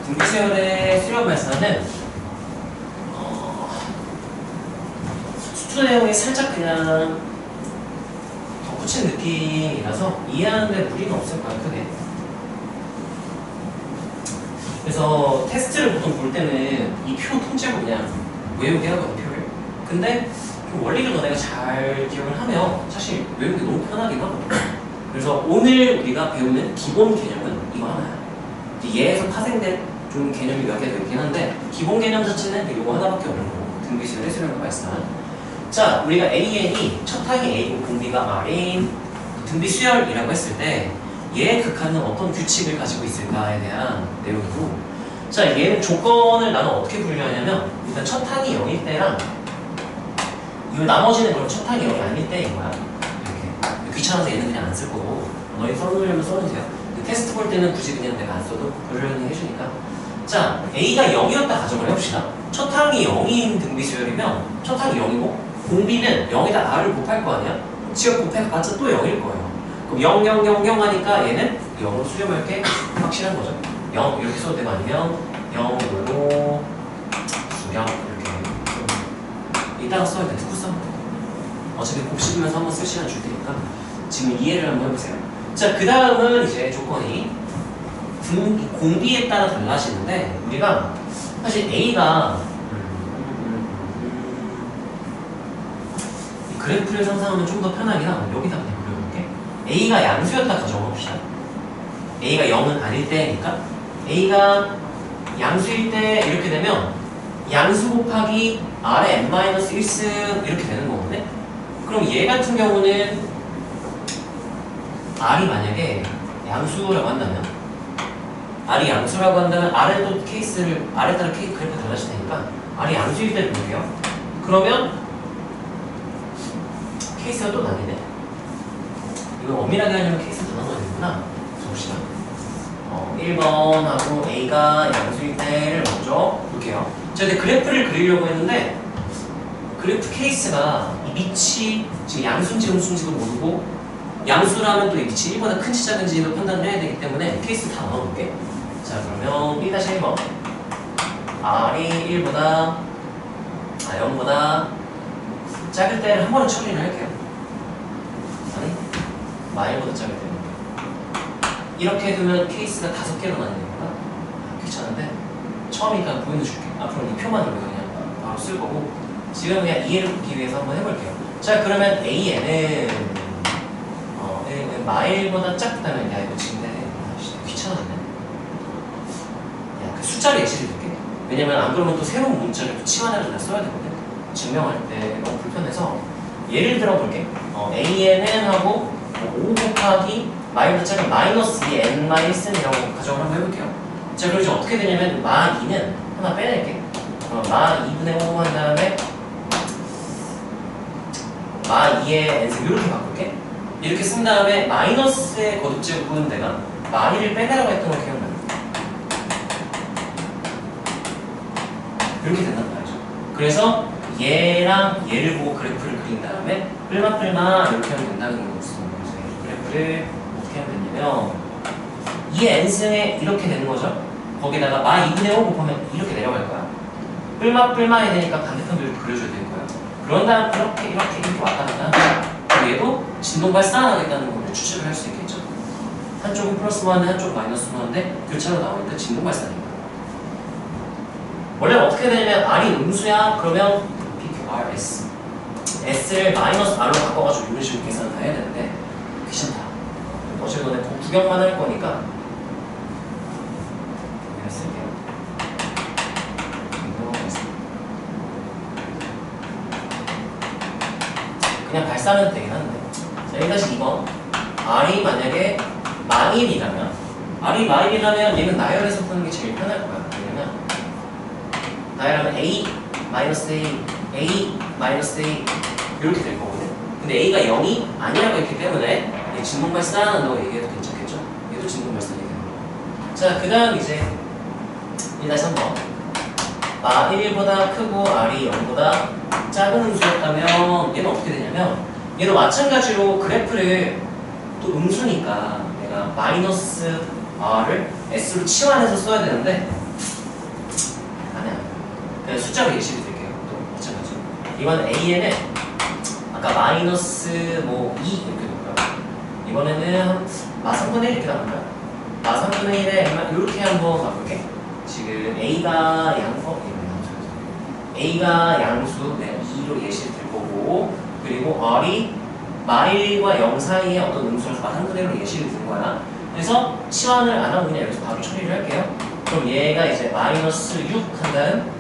등비수열의 수렴 발사는 수투 내용이 살짝 그냥 덧붙인 느낌이라서 이해하는데 무리는 없을 거야, 크게. 그래서 테스트를 보통 볼 때는 이 표 통째로 그냥 외우게 하거든, 표를. 근데 그 원리를 너네가 잘 기억을 하면 사실 외우기 너무 편하긴 하거든. 그래서 오늘 우리가 배우는 기본 개념은 이거 하나야. 얘에서 파생된 좀 개념이 몇 개 되긴 한데 기본 개념 자체는 이거 하나밖에 없는 거고, 등비수열의 수렴과 발산. 자, 우리가 AN이 첫 항이 A고 공비가 R인 등비수열이라고 했을 때 얘의 극한은 어떤 규칙을 가지고 있을까에 대한 내용이고, 자, 얘는 조건을 나는 어떻게 분류하냐면 일단 첫 항이 0일 때랑 이 나머지는 그럼 첫 항이 0이 아닐 때인 거야. 이렇게 귀찮아서 얘는 그냥 안 쓸 거고 너희 써놓으려면 써주세요. 테스트 볼 때는 굳이 그냥 내가 안 써도 그러려니 해주니까. 자, A가 0이었다 가정을 해봅시다. 첫 항이 0인 등비수열이면 첫 항이 0이고 공비는 0에다 R을 곱할 거 아니야? 지역 곱해봤자 또 0일 거예요. 그럼 0, 0, 0, 0 하니까 얘는 0으로 수렴할 게 확실한 거죠. 0 이렇게 써도 되고 아니면 0, 5, 수렴 이렇게 이따가 써야 돼. 듣고 써면 돼. 어차피 곱씹으면서 한번 쓸 시간 줄 테니까 지금 이해를 한번 해보세요. 자, 그 다음은 이제 조건이 공비에 따라 달라지는데 우리가 사실 A가 그래프를 상상하면 좀 더 편하긴 하고 여기다 그냥 그려볼게. A가 양수였다 가정해봅시다. A가 0은 아닐 때니까 A가 양수일 때 이렇게 되면 양수 곱하기 R의 n-1승 이렇게 되는 거거든. 그럼 얘 같은 경우는 R이 만약에 양수라고 한다면 R이 양수라고 한다면 R의 또 케이스를 R에 따라 그래프가 달라질 테니까 R이 양수일 때를 볼게요. 그러면 케이스가 또 나뉘네. 이거 엄밀하게 하려면 케이스가 더 나눠야 되는구나. 봅시다. 1번하고 A가 양수일 때를 먼저 볼게요. 자, 근데 그래프를 그리려고 했는데 그래프 케이스가 이 밑이 지금 양수인지 음수인지도 모르고 양수라면 또 이 밑이 1보다 큰지 작은지도 판단을 해야 되기 때문에 케이스 다 넣어볼게. 자, 그러면 1-1번 R이 0보다 작을 때를 한 번은 처리를 할게요. 아니, 마일보다 작을 때는 이렇게 두면 케이스가 5개로 나뉘는구나. 귀찮은데 처음이니까 보여줄게. 앞으로 이 표만 우리가 그냥 바로 쓸 거고 지금 그냥 이해를 돕기 위해서 한번 해볼게요. 자, 그러면 AN은 마일보다 작다면 야 이거 지금 귀찮아졌네. 야, 그 숫자를 예시를 들게. 왜냐면 안 그러면 또 새로운 문자를 또 치환해서 써야 되거든. 증명할 때 너무 불편해서 예를 들어 볼게. ANN 하고 5 곱하기 마이너스 작은 마이너스 2n-1이라고 가정을 한번 해볼게요. 자, 그럼 이제 어떻게 되냐면 마 2는 하나 빼낼게. 마 2분의 5 한 다음에 마 2의 n승 이렇게 바꿀게. 이렇게 쓴 다음에 마이너스의 거듭제곱은 내가 마 1을 빼내라고 했던 거 기억나요? 이렇게 된단 말이죠. 그래서 얘랑 얘를 보고 그래프를 그린 다음에 뿔마 이렇게 하면 된다는 거였어요. 그래서 그래프를 어떻게 하면 되냐면 이 n승에 이렇게 되는 거죠. 거기다가 마 2분의 5 곱하면 이렇게 내려갈 거야. 뿔마 해야 되니까 반대편도 이렇게 그려줘야 될 거야. 그런 다음 이렇게 왔다 갔다 하면 얘도 진동 발산하겠다는 걸 추측을 할 수 있겠죠. 한쪽은 플러스 1, 한쪽은 마이너스 1인데 교차로 나오니까 진동 발산인 거야. 원래 어떻게 되냐면 R이 음수야. 그러면 PQRS S를 마이너스 R로 바꿔가지고 이런 식으로 계산을 다 해야 되는데 귀찮다. 어차피 너네 구경만 할 거니까 그냥 쓸게요. 그냥 발사하면 되긴 한데. 자, 1-2번 R이 만약에 마1이라면 R이 마1이라면 얘는 나열해서 푸는 게 제일 편할 거야. 왜냐면 나열하면 A, 마이너스 A, A, 마이너스 A 이렇게 될 거거든. 근데 A가 0이 아니라고 했기 때문에 얘 진동 발산한다고 얘기해도 괜찮겠죠? 얘도 진동 발산 얘기하는 거. 자, 그 다음 이제 1-3번 마 1보다 크고 R이 0보다 작은 음수였다면 얘는 어떻게 되냐면 얘도 마찬가지로 그래프를 또 음수니까 내가 마이너스 R을 S로 치환해서 써야 되는데 그냥 숫자로 예시를 드릴게요. 또 마찬가지. 이번 AN은 아까 마이너스 뭐 2 이렇게 놓고요. 이번에는 마3분의 1 이렇게 나올까요? 마3분의 1에 이렇게 한번 가볼게. 지금 A가 A가 양수, 네, 2로 예시를 들 거고, 그리고 R이 마1과 0 사이에 어떤 음수라서 마3분의 1로 예시를 든 거야. 그래서 치환을 안 하고 그냥 여기서 바로 처리를 할게요. 그럼 얘가 이제 마이너스 6 한 다음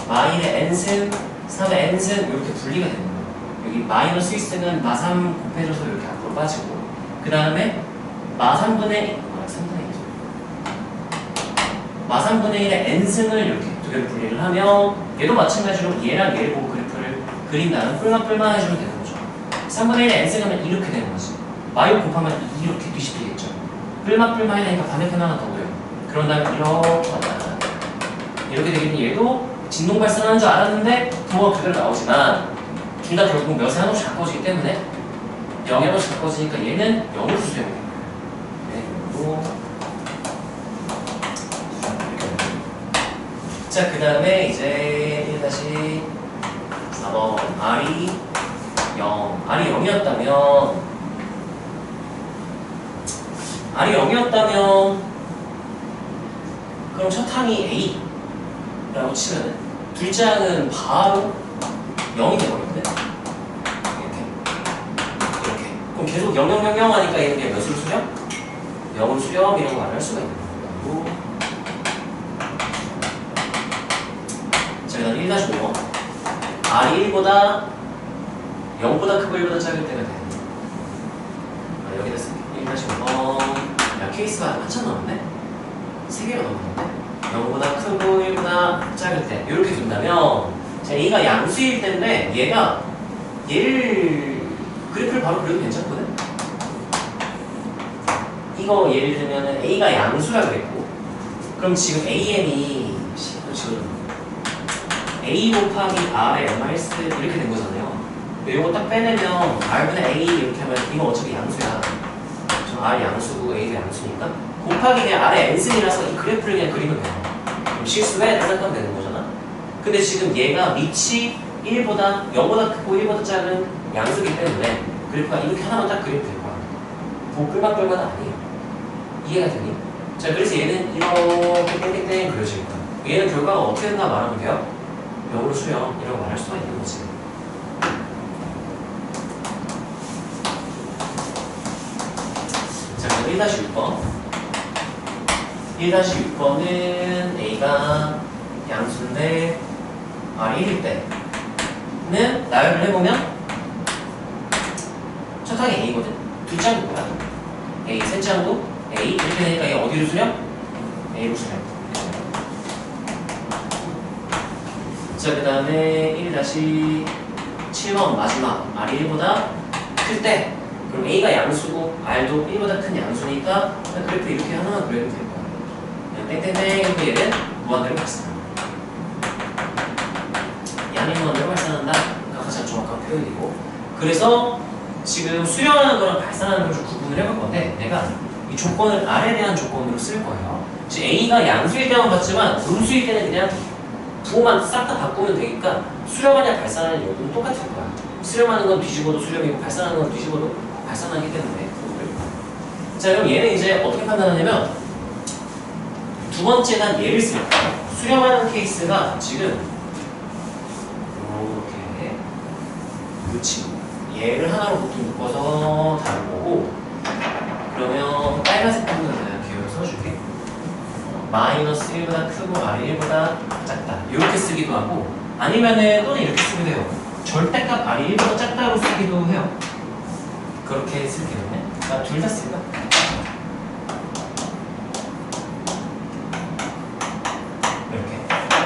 마이의 n승, 3의 n승 이렇게 분리가 되는 거예요. 여기 마이너스 1승은 마3 곱해줘서 이렇게 앞으로 빠지고, 그 다음에 마3분의 1, 마3분의 1의 n승을 이렇게 두 개를 분리를 하면 얘도 마찬가지로 얘랑 얘를 보고 그래프를 그린다는 뿔만 해주면 되는 거죠. 3분의 1의 n승 하면 이렇게 되는 거지. 마6 곱하면 이렇게 뒤집히겠죠. 뿔만 해내니까 반대편 하나 더 그려요. 그런 다음에 이렇게 왔다. 이렇게 되겠니? 얘도 진동 발산하는 줄 알았는데 부호가 그대로 나오지만 둘 다 결국 몇에 하나씩 가까워지기 때문에 0에 하나씩 가까워지니까 얘는 0으로 수렴이 돼요. 네, 그리고 자, 그 다음에 이제 1-4번 R이 0. R이 0이었다면 그럼 첫 항이 A라고 치면은 둘째 항은 바로 0이 되버리거든. 이렇게. 그럼 계속 0, 0, 0, 0 하니까 얘는 그냥 몇으로 수렴? 0으로 수렴이라고 말할 수가 있는 거고. 자, 그 다음 1-5번 R이 1보다 0보다 크고 1보다 작을 때가 돼. 여기다 쓸게. 1-5번 야, 케이스가 한참 남았네? 3개가 넘었는데? 0보다 크고 1보다 작을 때 이렇게 둔다면 자, A가 양수일 때인데 얘를 그래프를 바로 그려도 괜찮거든? 이거 예를 들면 A가 양수라 그랬고, 그럼 지금 AN이 지금 A 곱하기 R의 MRS 이렇게 된 거잖아요. 이거 딱 빼내면 R분의 A 이렇게 하면 이거 어차피 양수야. R 양수고 A가 양수니까 곱하기 그냥 R의 n승이라서 이 그래프를 그냥 그리면 돼요. 그럼 실수에 생각하면 되는 거잖아. 근데 지금 얘가 밑이 1보다 0보다 크고 1보다 작은 양수기 때문에 그래프가 이렇게 하나만 딱 그리면 될 거야. 뭐 끌만끌만 아니에요. 이해가 되니? 자, 그래서 얘는 이렇게 땡땡땡 그려질 거야. 얘는 결과가 어떻게 된다 말하면 돼요? 0으로 수렴이라고 말할 수가 있는 거지. 자, 그럼 1-6번 1-6번은 A가 양수인데 R이 1일 때는 나열을 해보면 첫 항이 A거든? 둘째 항도 뭐야? A, 셋째 항도 A 이렇게 되니까 얘 어디로 수렴? A로 수렴. 자, 그 다음에 1-7번 마지막 R이 1보다 클 때 그럼 A가 양수고 R도 1보다 큰 양수니까 그래프 이렇게 하나만 그려도 될 거야. 그냥 땡땡땡 이렇게 얘는 무한대로 발산한다. 양이 무한대로 발산한다. 가장 정확한 표현이고, 그래서 지금 수렴하는 거랑 발산하는 걸 좀 구분을 해볼 건데 내가 이 조건을 R에 대한 조건으로 쓸 거예요. 지금 A가 양수일 때만 봤지만 음수일 때는 그냥 부호만 싹 다 바꾸면 되니까 수렴하냐 발산하냐 여기는 똑같을 거야. 수렴하는 건 뒤집어도 수렴이고 발산하는 건 뒤집어도 발산하기 때문에. 자, 그럼 얘는 이제 어떻게 판단하냐면 두 번째 난 얘를 쓸 거야. 수렴하는 케이스가 지금 이렇게 이 친구 얘를 하나로 보통 묶어서 다룰 거고, 그러면 빨간색 부분을 내가 기호를 써줄게. 마이너스 1보다 크고 R이 1보다 작다 이렇게 쓰기도 하고, 아니면은 또는 이렇게 쓰기도 해요. 절대값 R이 1보다 작다로 쓰기도 해요. 그렇게 쓸 경우에 둘 다 쓸까? 이렇게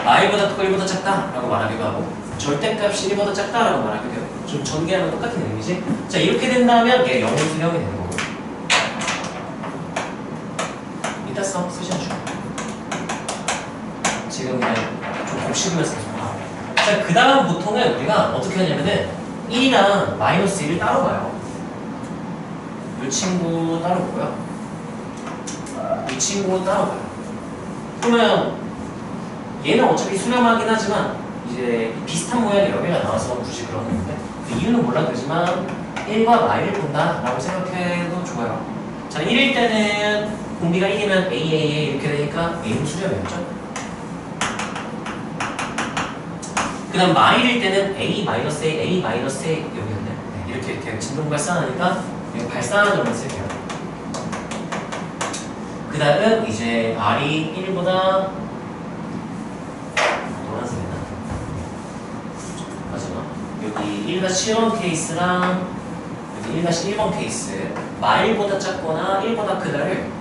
R보다 크고 1보다 작다라고 말하기도 하고 절대값이 1보다 작다라고 말하기도 해요. 좀 전개하면 똑같은 의미지? 자, 이렇게 된다면 얘 0으로 수렴이 되는 거고, 이따 쓰셔도 좋아. 지금 그냥 좀 곱씹으면서 계속 봐. 자, 그 다음 보통은 우리가 어떻게 하냐면은 1이랑 마이너스 1을 따로 봐요. 이 친구 따로 보고요. 이 친구 따로 봐요. 그러면 얘는 어차피 수렴하긴 하지만 이제 비슷한 모양의 여러 개가 나와서 굳이 그런 건데 그 이유는 몰라도 되지만 1과 마이를 본다 라고 생각해도 좋아요. 자, 1일 때는 공비가 1이면 AAA 이렇게 되니까 A는 수렴이었죠. 그 다음 마일일 때는 A-A, A-A 여기였네. 네, 이렇게 진동 발산하니까 이거 발산으로만 쓸게요. 그 다음 이제 R이 1보다 노란색이다. 마지막 여기 1-1번 케이스랑 여기 1-1번 케이스 마일보다 작거나 1보다 크다를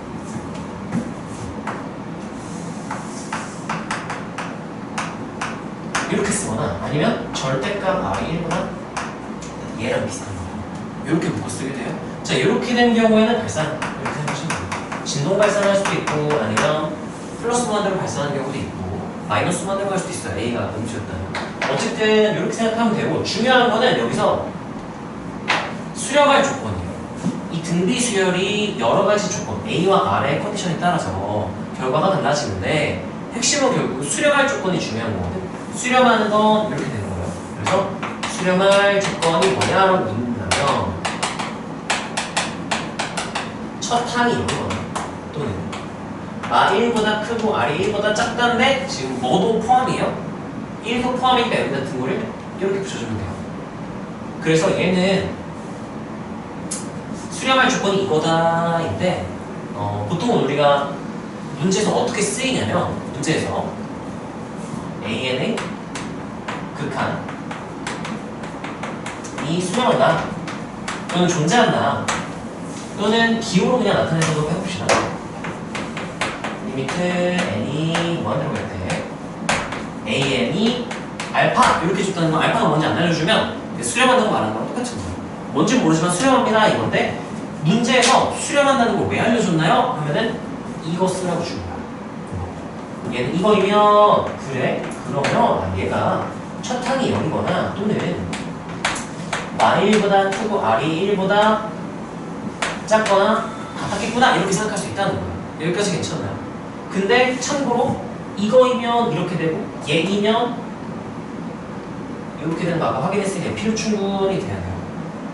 이렇게 쓰거나 아니면 절대값 R이 1보다 얘랑 비슷한 거예요. 이렇게 묶어 쓰게 돼요. 자, 이렇게 된 경우에는 발산 이렇게 생각하시면 돼요. 진동 발산할 수도 있고 아니면 플러스 무한대로 발산하는 경우도 있고 마이너스 무한대로 할 수도 있어요. A가 음수였다면. 어쨌든 이렇게 생각하면 되고 중요한 거는 여기서 수렴할 조건이에요. 이 등비 수열이 여러 가지 조건 A와 R의 컨디션에 따라서 결과가 달라지는데 핵심은 결국 수렴할 조건이 중요한 거거든. 수렴하는 건 이렇게 되는 거예요. 그래서 수렴할 조건이 뭐냐라고 묻는다면 첫 항이 여기거나 또는 R1보다 크고 R1보다 작다는데 지금 뭐도 포함이에요? 1도 포함이니까 여기다 등호를 이렇게 붙여주면 돼요. 그래서 얘는 수렴할 조건이 이거다인데 보통은 우리가 문제에서 어떻게 쓰이냐면 문제에서 AN의 극한 이 수렴한다 또는 존재한다 또는 기호로 그냥 나타내서 해봅시다. 리미트 n이 무한대로 갈 때 AN이 알파 이렇게 줬다는 건 알파가 뭔지 안 알려주면 수렴한다고 말하는 거랑 똑같은 거예요. 뭔지 모르지만 수렴합니다 이건데 문제에서 수렴한다는 걸 왜 알려줬나요? 하면은 이거 쓰라고 준 거야. 얘는 이거이면 그래? 그러면 얘가 첫 항이 0이거나 또는 R1보다 크고 R이 1보다 작거나 같았겠구나 이렇게 생각할 수 있다는 거예요. 여기까지 괜찮아요. 근데 참고로 이거이면 이렇게 되고 얘이면 이렇게 되는 거 아까 확인했으니까 필요 충분히 돼야 돼요.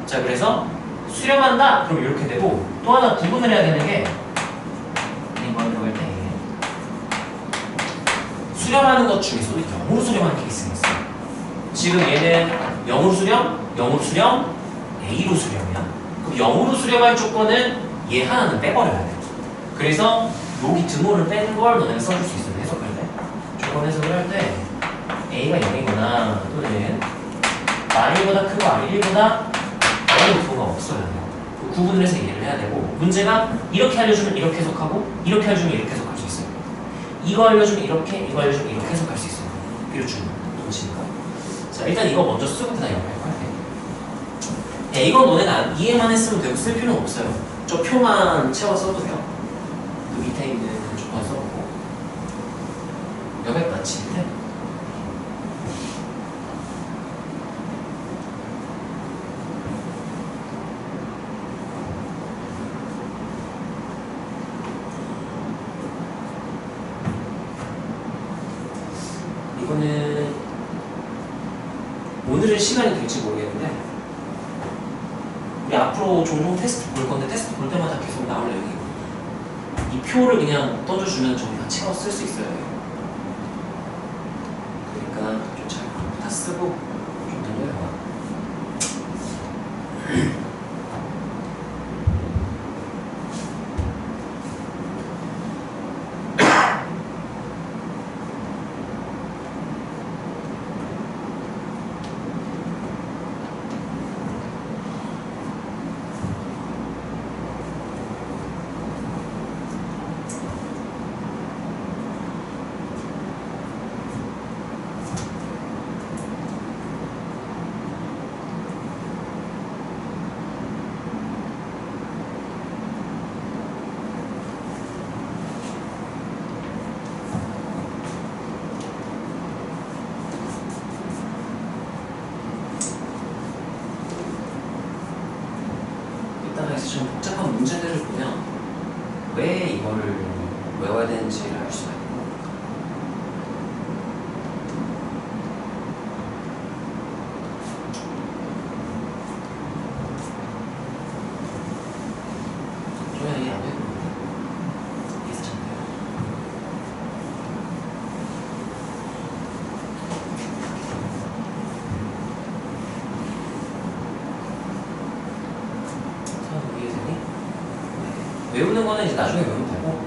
자, 그래서 수렴한다 그럼 이렇게 되고 또 하나 구분을 해야 되는 게 이번 들어갈 때 수렴하는 것 중에서 0으로 수렴하는 케이스가 있어요. 지금 얘는 0으로 수렴, 0으로 수렴, A로 수렴이야. 그럼 0으로 수렴할 조건은 얘 하나는 빼버려야 돼. 그래서 여기 등호를 빼는 걸 너네가 써줄 수 있어요. 해석할 때. 조건 해석을 할 때 A가 0이거나 또는 R1보다 크고 R1보다 A의 등호가 없어야 돼요. 구분을 해서 이해를 해야 되고 문제가 이렇게 알려주면 이렇게 해석하고 이렇게 알려주면 이렇게 해석할 수 있어요. 이거 알려주면 이렇게, 이거 알려주면 이렇게 해석할 수 있어요. 필요 충분 동치니까. 자, 일단 이거 먼저 쓰고 그다음에 이거 할 거야. 네, 이건 너네가 이해만 했으면 되고 쓸 필요는 없어요. 저 표만 채워 써도 돼요. 그 밑에 있는 조건 써놓고 여백 맞지 밑에? 이거는 오늘은 시간이 될지 모르겠는데 우리 앞으로 종종 테스트 볼 건데 테스트 볼 때마다 계속 나올 내용이거든요. 이 표를 그냥 던져주면 저기 다 채워 쓸 수 있어요. 그러니까 좀 잘 다 쓰고 좀 늘려요. 그래서 좀 복잡한 문제들을 보면 왜 이거를 외워야 되는지를 알 수가 있고 외우는 거는 이제 나중에 외우면 되고.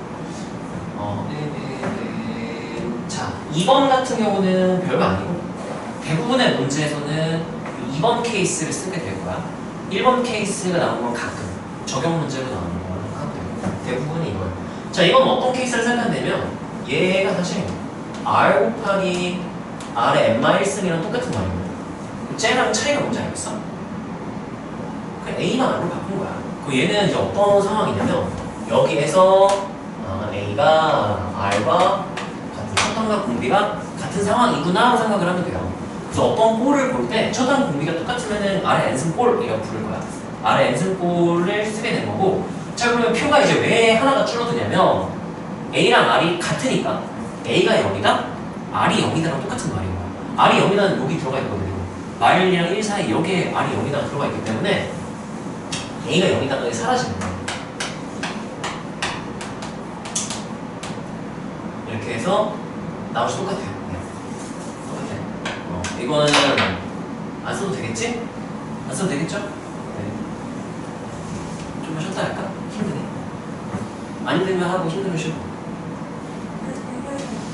자, 2번 같은 경우는 별거 아니고 대부분의 문제에서는 2번 케이스를 쓰게 될 거야. 1번 케이스가 나오는 건 가끔 적용 문제로 나오는 거는 하고 대부분이 이거예요. 자, 이건 어떤 케이스를 생각하냐면 얘가 사실 R 곱하기 R의 n-1이랑 똑같은 말이에요. 쟤랑 차이가 뭔지 알겠어? 그냥 A만 R로 바꾼 거야. 그 얘는 이제 어떤 상황이냐면 여기에서 A가 R과 같은 첫항과 공비가 같은 상황이구나 생각을 하면 돼요. 그래서 어떤 꼴을 볼 때 첫항 공비가 똑같으면은 R의 n승꼴이라고 부를 거야. R의 n승꼴을 쓰게 된 거고. 자, 그러면 표가 이제 왜 하나가 줄어드냐면 A랑 R이 같으니까 A가 0이다? R이 0이다랑 똑같은 말인 거야. R이 0이다는 여기 들어가 있거든요. 마일이랑 1 사이 여기에 R이 0이다 들어가 있기 때문에 A가 0이다가 사라지는 거야. 이렇게 해서 나머지 똑같아요. 네. 똑같아. 이거는 안 써도 되겠지? 안 써도 되겠죠? 네. 좀만 쉬었다 할까? 힘드네. 안 힘들면 하고 힘들면 쉬고.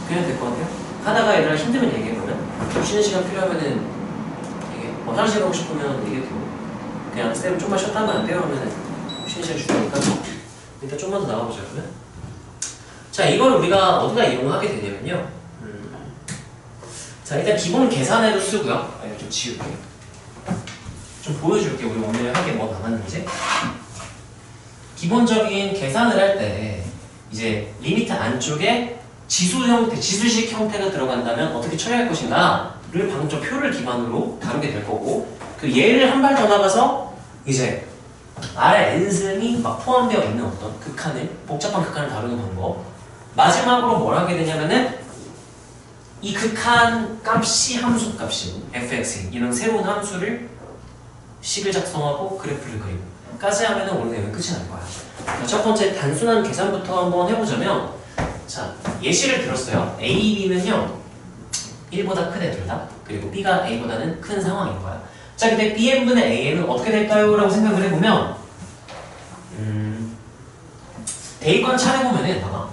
그냥 될 것 같아요. 하다가 얘들아 힘들면 얘기해보면 쉬는 시간 필요하면은 얘기해. 화장실 가고 싶으면 얘기해도 그냥 쌤 좀만 쉬었다 하면 안 돼요? 하면은 쉬는 시간 주니까 일단 좀만 더 나가보자 그러면. 자, 이걸 우리가 어디다 이용하게 되냐면요. 자, 일단 기본 계산에도 쓰고요. 아니, 좀 지울게. 좀 보여줄게. 우리 오늘 하게 뭐 남았는지. 기본적인 계산을 할 때 이제 리미트 안쪽에 지수 형태, 지수식 형태가 들어간다면 어떻게 처리할 것인가를 방금 저 표를 기반으로 다루게 될 거고, 그 얘를 한 발 더 나가서 이제 R의 n승이 막 포함되어 있는 어떤 극한을, 복잡한 극한을 다루는 방법. 마지막으로 뭘 하게 되냐면은 이 극한 값이 함수 값이 fx 이런 새로운 함수를 식을 작성하고 그래프를 그리고 까지 하면은 오늘 내용 끝이 날 거야. 자, 첫 번째 단순한 계산부터 한번 해보자면, 자, 예시를 들었어요. A, B는요 1보다 큰 애들 다, 그리고 B가 A보다는 큰 상황인 거야. 자, 근데 Bn분의 A는 어떻게 될까요? 라고 생각을 해보면 대입관 차려보면은 봐봐,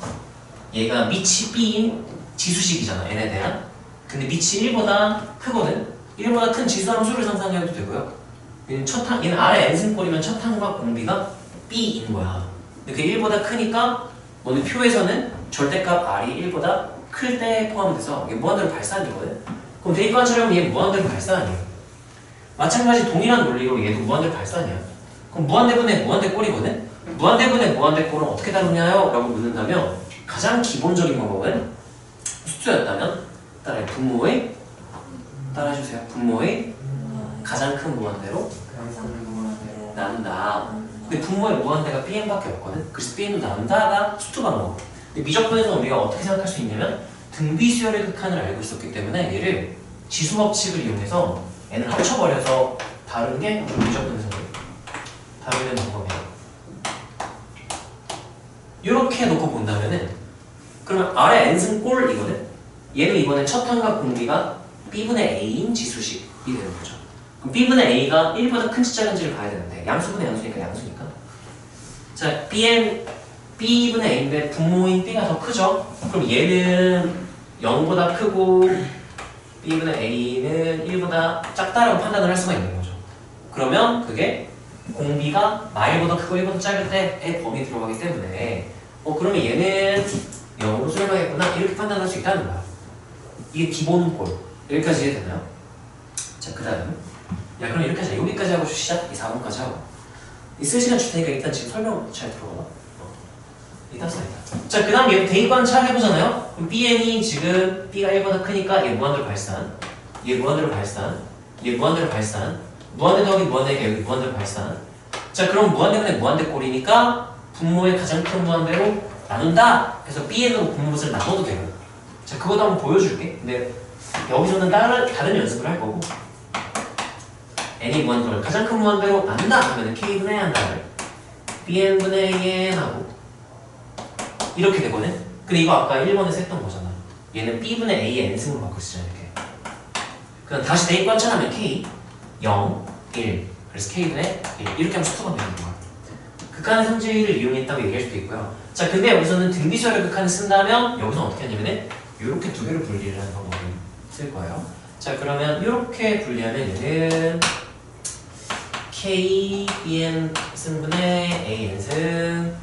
얘가 밑이 B인 지수식이잖아, n에 대한. 근데 밑이 1보다 크거든. 1보다 큰 지수 함수를 상상해도 되고요. 얘는 R의 n승꼴이면 첫 항과 공비가 B인 거야. 근데 그 1보다 크니까 오늘 표에서는 절대값 R이 1보다 클 때 포함돼서 이게 무한대로 발산이거든. 그럼 대입관처럼 얘 무한대로 발산이에요. 마찬가지 동일한 논리로 얘도 무한대로 발산이야. 그럼 무한대분의 무한대꼴이거든. 무한대분의 무한대꼴은 어떻게 다루냐요? 라고 묻는다면 가장 기본적인 방법은 수투였다면 따라해. 분모의, 따라해주세요. 분모의 가장 큰 무한대로 나눈다. 근데 분모의 무한대가 Bn밖에 없거든. 그래서 Bn도 나눈다가 수투 방법. 근데 미적분에서 우리가 어떻게 생각할 수 있냐면 등비수열의 극한을 알고 있었기 때문에 얘를 지수 법칙을 이용해서 n을 합쳐버려서 다루는 게 미적분에서 다루는 방법이야. 이렇게 놓고 본다면은 그러면 R의 n승꼴이거든. 얘는 이번에 첫 항과 공비가 B분의 A인 지수식이 되는 거죠. 그럼 B분의 A가 1보다 큰지 작은지를 봐야 되는데 양수분의 양수니까 양수니까. 자, B분의 A인데 분모인 B가 더 크죠? 그럼 얘는 0보다 크고 B분의 A는 1보다 작다라고 판단을 할 수가 있는 거죠. 그러면 그게 공비가 마일보다 크고 1보다 작을 때의 범위 들어가기 때문에 그러면 얘는 0으로 수렴하겠구나 이렇게 판단할 수 있다는 거야. 이게 기본 꼴. 여기까지 이해되나요? 자, 그 다음 그럼 이렇게 하자. 여기까지 하고 시작. 이 4번까지 하고 있을 시간 줄 테니까 일단 지금 설명 잘 들어봐. 이따 써. 자, 그 다음 얘 대입관 잘 해보잖아요. 그럼 Bn이 지금 B가 1보다 크니까 얘 무한대로 발산, 얘 무한대로 발산, 얘 무한대로 발산, 무한대 더하기 무한대가 여기 무한대로 발산. 자, 그럼 무한대분의 무한대꼴이니까 분모의 가장 큰 무한대로 나눈다. 그래서 Bn으로 분모를 나눠도 돼요. 자, 그것도 한번 보여줄게. 근데 여기서는 다른 연습을 할 거고, n이 무한대로 가장 큰 무한대로 나눈다 하면 k분의 한다를 bn분의 n 하고 이렇게 되거든. 근데 이거 아까 1번에서 했던 거잖아. 얘는 b분의 a의 n승으로 바꿨잖아. 이렇게. 그럼 다시 대입관찰하면 k 0, 1 그래서 k분의 1 이렇게 하면 수투가 되는 거야. 극한의 성질을 이용했다고 얘기할 수도 있고요. 자, 근데 여기서는 등비수열의 극한을 쓴다면 여기서 어떻게 하냐면은 이렇게 두 개를 분리를 하는 방법을 쓸 거예요. 자, 그러면 이렇게 분리하면 얘는 k bn 승분의 an 승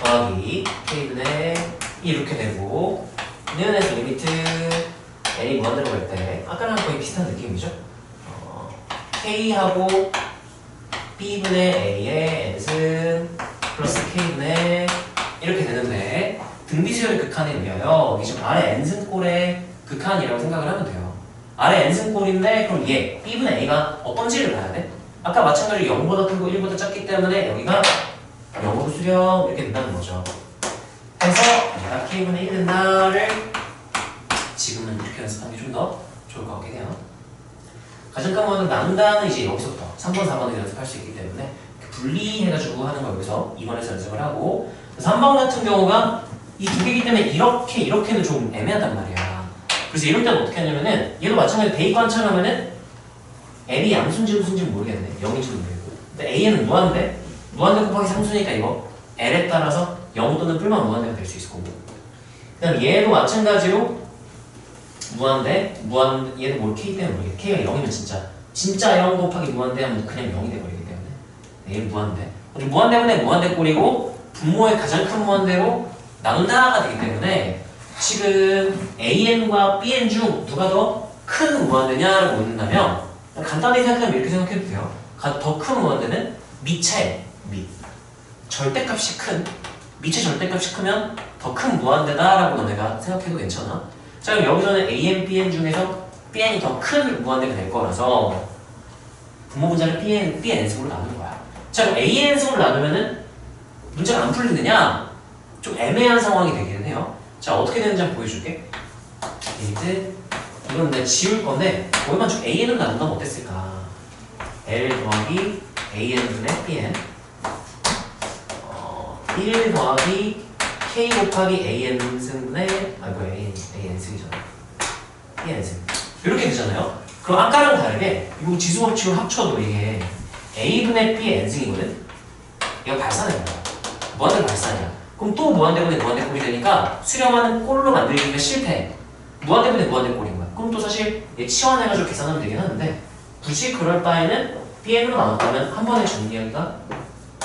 더하기 k분의 이렇게 되고 얘네에서 리미트 n이 무한대로 갈 때 아까랑 거의 비슷한 느낌이죠. k하고 b분의 a의 n승 플러스 k분의 이렇게 되는데 등비수열의 극한에 의하여 이게 지금 아래 n승꼴의 극한이라고 생각을 하면 돼요. 아래 n승꼴인데 그럼 얘 b분의 a가 어떤 질을 봐야 돼? 아까 마찬가지로 0보다 크고 1보다 작기 때문에 여기가 0으로 수렴 이렇게 된다는 거죠. 그래서 얘가 k분의 1 된다를 지금은 이렇게 연습하는 게 좀 더 좋을 것 같긴 해요. 가장 큰 거는 난다는 이제 여기서부터 3번, 4번을 연습할 수 있기 때문에 분리해가지고 하는 거 여기서 2번에서 연습을 하고 3번 같은 경우가 이 두 개이기 때문에 이렇게는 좀 애매하단 말이야. 그래서 이럴 때는 어떻게 하냐면은 얘도 마찬가지로 대입관찰 하면은 L이 양수인지 음수인지 모르겠네. 0인지도 모르겠고. 근데 A는 무한대 곱하기 상수니까 이거 L에 따라서 0 또는 뿔만 무한대가 될 수 있을 거고. 그 다음 얘도 마찬가지로 무한대 얘는 뭘 K 때문에 모르겠네. K가 0이면 진짜 0 곱하기 무한대 하면 그냥 0이 돼버리기 때문에 얘는 무한대. 무한대분의 무한대 꼴이고 분모의 가장 큰 무한대로 나눈다가 되기 때문에 지금 AN과 BN 중 누가 더 큰 무한대냐라고 묻는다면 간단히 생각하면 이렇게 생각해도 돼요. 더 큰 무한대는 밑에 절대값이 큰 밑의 절대값이 크면 더 큰 무한대다라고 너네가 생각해도 괜찮아. 자, 그럼 여기서는 AN, BN 중에서 BN이 더 큰 무한대가 될 거라서 분모 분자를 BN승으로 나누는 거야. 자, 그럼 AN승으로 나누면은 문제가 안 풀리느냐? 좀 애매한 상황이 되기는 해요. 자, 어떻게 되는지 한번 보여줄게. 이건 내가 지울 건데 거기만 좀 AN으로 나눈다면 어땠을까? L 더하기 AN분의 BN 1 더하기 K 곱하기 AN승분의 AN승이잖아. BN승 이렇게 되잖아요. 그럼 아까랑 다르게 이 지수법칙을 합쳐도 이게 A분의 BN승이거든? 이거 발산해요. 무한대 발산이야. 그럼 또 무한대분의 무한대꼴이 되니까 수렴하는 꼴로 만들기가 싫대. 무한대분의 무한대꼴인 거야. 그럼 또 사실 얘 치환해가지고 계산하면 되긴 하는데 굳이 그럴 바에는 BN으로 나눴다면 한 번에 정리하기가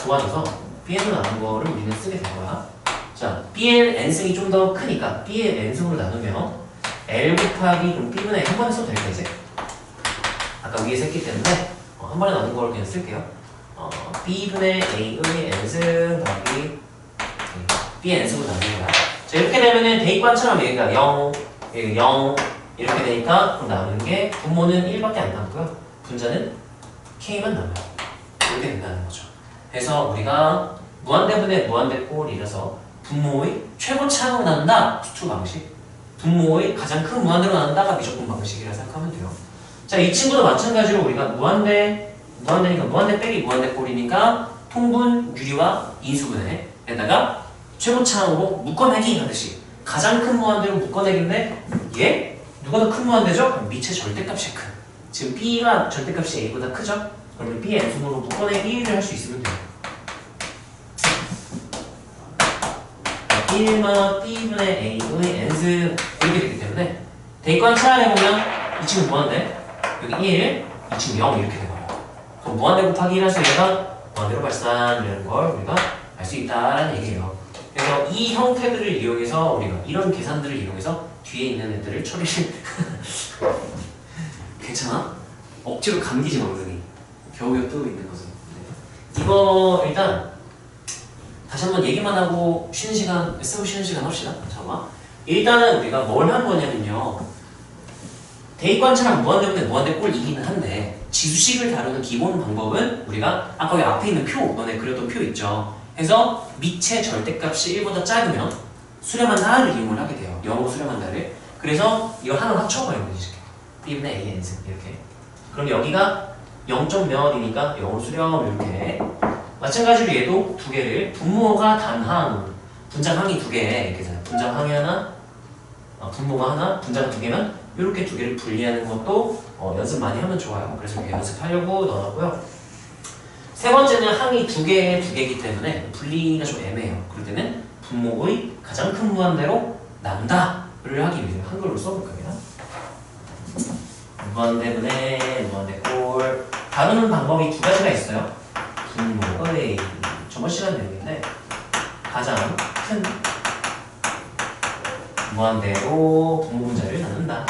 좋아져서 BN으로 나눈 거를 우리는 쓰게 된 거야. 자, BN N승이 좀 더 크니까 B의 N승으로 나누면 L 곱하기 그럼 B분의 한 번에 써도 될까 이제? 아까 위에서 했기 때문에 한 번에 나눈 거를 그냥 쓸게요. B분의 A의 N승 더하기 B의 N승으로 나누는 거야. 자, 이렇게 되면은 대입관처럼 여기가 0, 여기가 0 이렇게 되니까 그럼 나누는 게 분모는 1밖에 안 남고요. 분자는 K만 남아요. 이렇게 된다는 거죠. 그래서 우리가 무한대분의 무한대꼴이라서 분모의 최고차로 나눈다 수투 방식, 분모의 가장 큰 무한대로 나눈다가 미적분 방식이라 생각하면 돼요. 자, 이 친구도 마찬가지로 우리가 무한대니까 무한대 빼기 무한대꼴이니까 통분 유리와 인수분해에다가 최고차항으로 묶어내기 하듯이 가장 큰 무한대로 묶어내기인데 얘 누가 더 큰 무한대죠? 밑의 절대값이 큰. 지금 B가 절대값이 A보다 크죠? 그러면 B의 N승으로 묶어내기를 할 수 있으면 돼요. 1마 B분의 A의 N승 이렇게 되기 때문에 대입관 차례해보면 이 친구 무한대 여기 1, 이 친구 0 이렇게 되거든요. 그럼 무한대 곱하기 1 해서 얘가 무한대로 발산이라는 걸 우리가 알 수 있다라는 얘기예요. 그래서 이 형태들을 이용해서 우리가 이런 계산들을 이용해서 뒤에 있는 애들을 처리를 괜찮아? 억지로 감기지 엉덩이 겨우겨우 뜨고 있는 거죠. 네. 이거 일단 다시 한번 얘기만 하고 쉬는 시간, 쉬는 시간 합시다. 잠깐만. 일단은 우리가 뭘 한 거냐면요. 대입관찰랑 무한대분의 무한대꼴이기는 한데 지수식을 다루는 기본 방법은 우리가 아까 여기 앞에 있는 표, 너네 그렸던 표 있죠. 해서 밑의 절대값이 1보다 작으면 수렴한다를 이용을 하게 돼요. 0으로 수렴한다를. 그래서 이걸 하나 합쳐버리면 되지. B분의 A, N승 이렇게. 그럼 여기가 0.몇이니까 0으로 수렴 이렇게. 마찬가지로 얘도 두 개를 분모가 단항, 분자항이 두 개 이렇게 되잖아요. 분자항이 하나, 분모가 하나, 분자가 두 개면 이렇게 두 개를 분리하는 것도 연습 많이 하면 좋아요. 그래서 이렇게 연습하려고 넣어놨고요. 세 번째는 항이 두 개이기 때문에 분리가 좀 애매해요. 그럴 때는 분모의 가장 큰 무한대로 남다를 하기 위해서 한글로 써볼까요? 무한대분의 무한대꼴. 다루는 방법이 두 가지가 있어요. 분모의 저번 시간 내용인데 가장 큰 무한대로 분모 분자를 나눈다.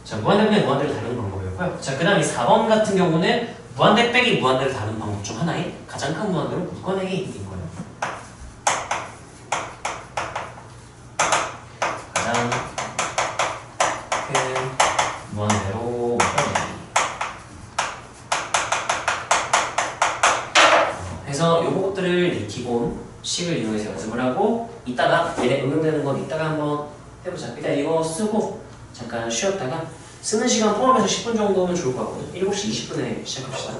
자, 무한대분의 무한대를 다루는 방법이었고요. 자, 그 다음 이 4번 같은 경우는 무한대 빼기 무한대를 다루는 방법 중 하나인 가장 큰 무한대로 묶어내기인 거예요. 가장 큰 무한대로 묶어내기. 그래서 요것들을 기본 식을 이용해서 연습을 하고 이따가 얘네 응용되는 건 이따가 한번 해보자. 일단 이거 쓰고 잠깐 쉬었다가 쓰는 시간 포함해서 10분 정도면 좋을 것 같거든. 7시 20분에 시작합시다.